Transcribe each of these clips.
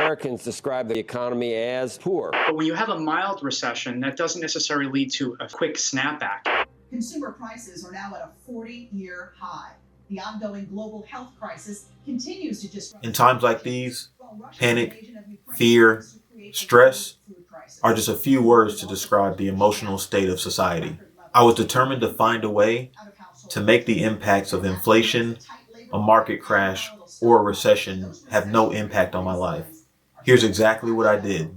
Americans describe the economy as poor. But when you have a mild recession, that doesn't necessarily lead to a quick snapback. Consumer prices are now at a 40-year high. The ongoing global health crisis continues to disrupt. In times like these, panic, fear, stress are just a few words to describe the emotional state of society. I was determined to find a way to make the impacts of inflation, a market crash, or a recession have no impact on my life. Here's exactly what I did.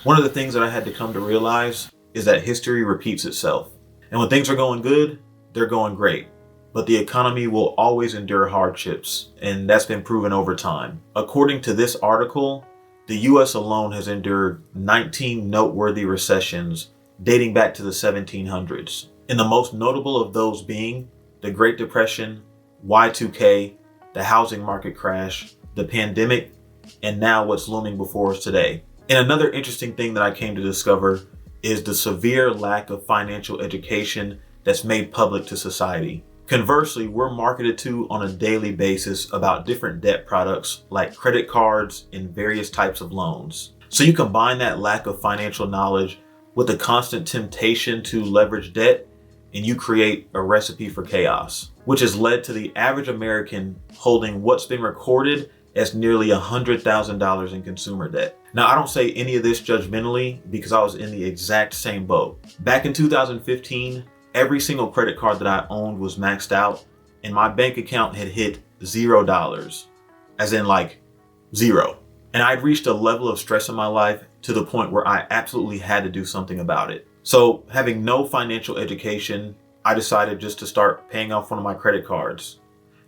One of the things that I had to come to realize is that history repeats itself. And when things are going good, they're going great. But the economy will always endure hardships, and that's been proven over time. According to this article, the US alone has endured 19 noteworthy recessions dating back to the 1700s. And the most notable of those being the Great Depression, Y2K, the housing market crash, the pandemic, and now what's looming before us today. And another interesting thing that I came to discover is the severe lack of financial education that's made public to society. Conversely, we're marketed to on a daily basis about different debt products like credit cards and various types of loans. So you combine that lack of financial knowledge with the constant temptation to leverage debt, and you create a recipe for chaos, which has led to the average American holding what's been recorded as nearly $100,000 in consumer debt. Now, I don't say any of this judgmentally because I was in the exact same boat. Back in 2015, every single credit card that I owned was maxed out and my bank account had hit $0, as in like zero. And I'd reached a level of stress in my life to the point where I absolutely had to do something about it. So having no financial education, I decided just to start paying off one of my credit cards.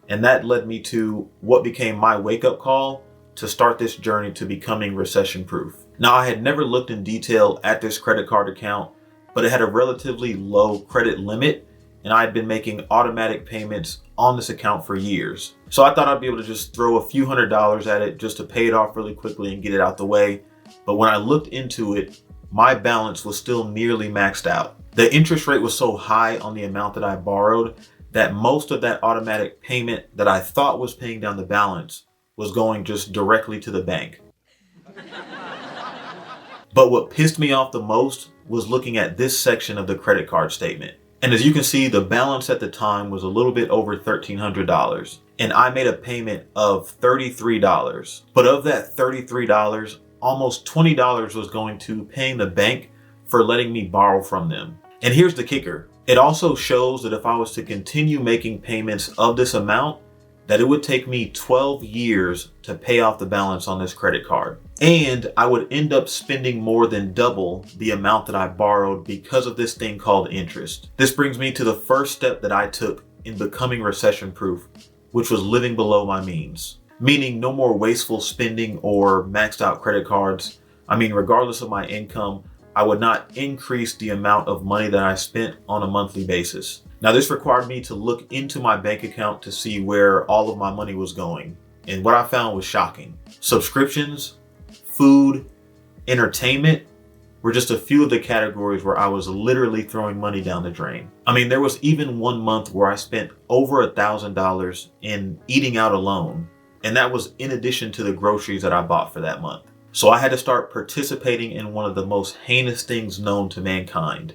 And that led me to what became my wake-up call to start this journey to becoming recession-proof. Now, I had never looked in detail at this credit card account, but it had a relatively low credit limit, and I had been making automatic payments on this account for years. So I thought I'd be able to just throw a few $100s at it just to pay it off really quickly and get it out the way. But when I looked into it, my balance was still nearly maxed out. The interest rate was so high on the amount that I borrowed that most of that automatic payment that I thought was paying down the balance was going just directly to the bank. But what pissed me off the most was looking at this section of the credit card statement. And as you can see, the balance at the time was a little bit over $1,300. And I made a payment of $33. But of that $33, almost $20 was going to paying the bank for letting me borrow from them. And here's the kicker. It also shows that if I was to continue making payments of this amount, that it would take me 12 years to pay off the balance on this credit card. And I would end up spending more than double the amount that I borrowed because of this thing called interest. This brings me to the first step that I took in becoming recession proof, which was living below my means. Meaning no more wasteful spending or maxed out credit cards. I mean, regardless of my income, I would not increase the amount of money that I spent on a monthly basis. Now, this required me to look into my bank account to see where all of my money was going. And what I found was shocking. Subscriptions, food, entertainment were just a few of the categories where I was literally throwing money down the drain. I mean, there was even one month where I spent over $1,000 in eating out alone. And that was in addition to the groceries that I bought for that month. So I had to start participating in one of the most heinous things known to mankind,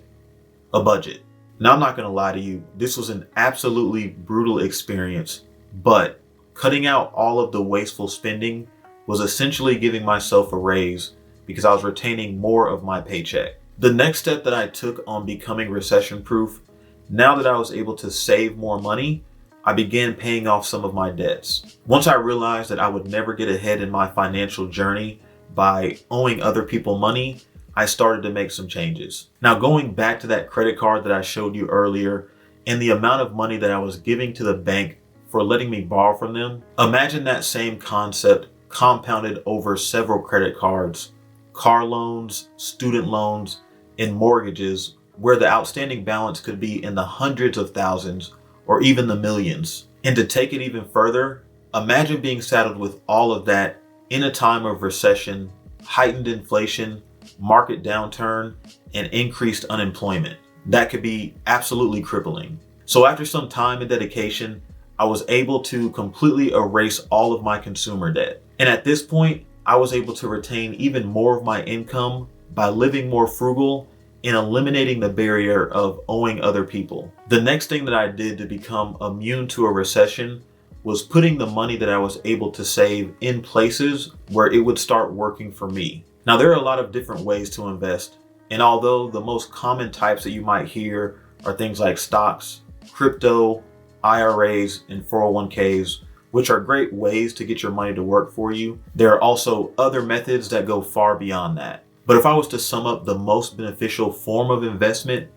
a budget. Now, I'm not going to lie to you, this was an absolutely brutal experience, but cutting out all of the wasteful spending was essentially giving myself a raise because I was retaining more of my paycheck. The next step that I took on becoming recession proof, now that I was able to save more money, I began paying off some of my debts. Once I realized that I would never get ahead in my financial journey by owing other people money, I started to make some changes. Now, going back to that credit card that I showed you earlier and the amount of money that I was giving to the bank for letting me borrow from them, imagine that same concept compounded over several credit cards, car loans, student loans, and mortgages, where the outstanding balance could be in the hundreds of thousands or even the millions. And to take it even further, imagine being saddled with all of that in a time of recession, heightened inflation, market downturn, and increased unemployment. That could be absolutely crippling. So after some time and dedication, I was able to completely erase all of my consumer debt. And at this point, I was able to retain even more of my income by living more frugal and eliminating the barrier of owing other people. The next thing that I did to become immune to a recession was putting the money that I was able to save in places where it would start working for me. Now, there are a lot of different ways to invest, and although the most common types that you might hear are things like stocks, crypto, IRAs, and 401ks, which are great ways to get your money to work for you, there are also other methods that go far beyond that. But if I was to sum up the most beneficial form of investment,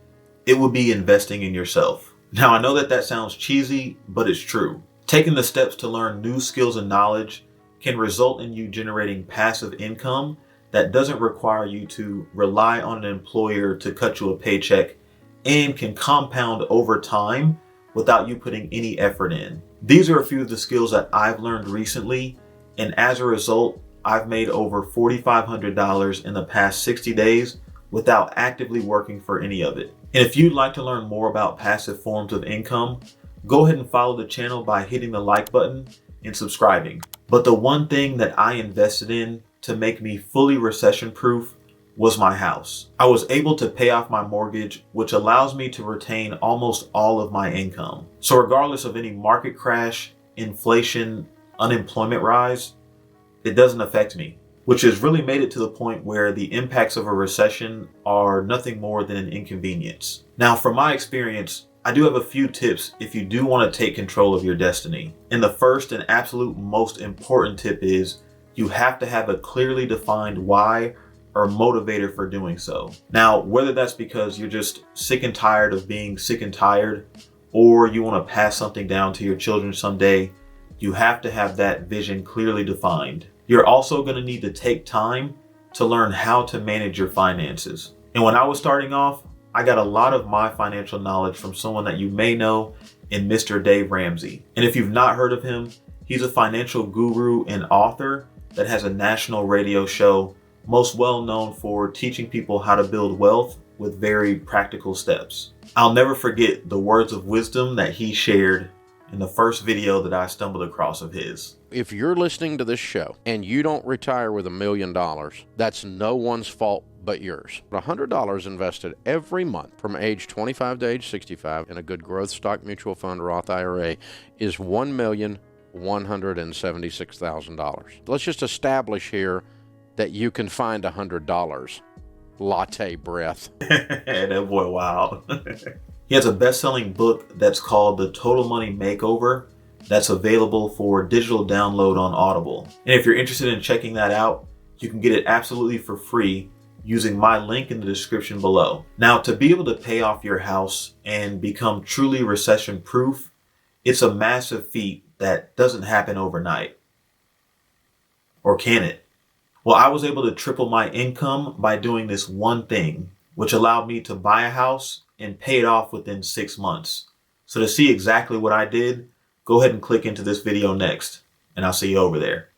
it would be investing in yourself. Now, I know that that sounds cheesy, but it's true. Taking the steps to learn new skills and knowledge can result in you generating passive income that doesn't require you to rely on an employer to cut you a paycheck and can compound over time without you putting any effort in. These are a few of the skills that I've learned recently, and as a result, I've made over $4,500 in the past 60 days without actively working for any of it. And if you'd like to learn more about passive forms of income, go ahead and follow the channel by hitting the like button and subscribing. But the one thing that I invested in to make me fully recession proof was my house. I was able to pay off my mortgage, which allows me to retain almost all of my income. So regardless of any market crash, inflation, unemployment rise, it doesn't affect me, which has really made it to the point where the impacts of a recession are nothing more than an inconvenience. Now, from my experience, I do have a few tips if you do want to take control of your destiny. And the first and absolute most important tip is you have to have a clearly defined why or motivator for doing so. Now, whether that's because you're just sick and tired of being sick and tired, or you want to pass something down to your children someday, you have to have that vision clearly defined. You're also going to need to take time to learn how to manage your finances. And when I was starting off, I got a lot of my financial knowledge from someone that you may know in Mr. Dave Ramsey. And if you've not heard of him, he's a financial guru and author that has a national radio show, most well known for teaching people how to build wealth with very practical steps. I'll never forget the words of wisdom that he shared in the first video that I stumbled across of his. If you're listening to this show and you don't retire with $1 million, that's no one's fault but yours. $100 invested every month from age 25 to age 65 in a good growth stock mutual fund Roth IRA is $1,176,000. Let's just establish here that you can find $100. Latte breath. That boy, wow. He has a best-selling book that's called The Total Money Makeover that's available for digital download on Audible. And if you're interested in checking that out, you can get it absolutely for free using my link in the description below. Now, to be able to pay off your house and become truly recession-proof, it's a massive feat that doesn't happen overnight. Or can it? Well, I was able to triple my income by doing this one thing, which allowed me to buy a house and pay it off within 6 months. So to see exactly what I did, go ahead and click into this video next, and I'll see you over there.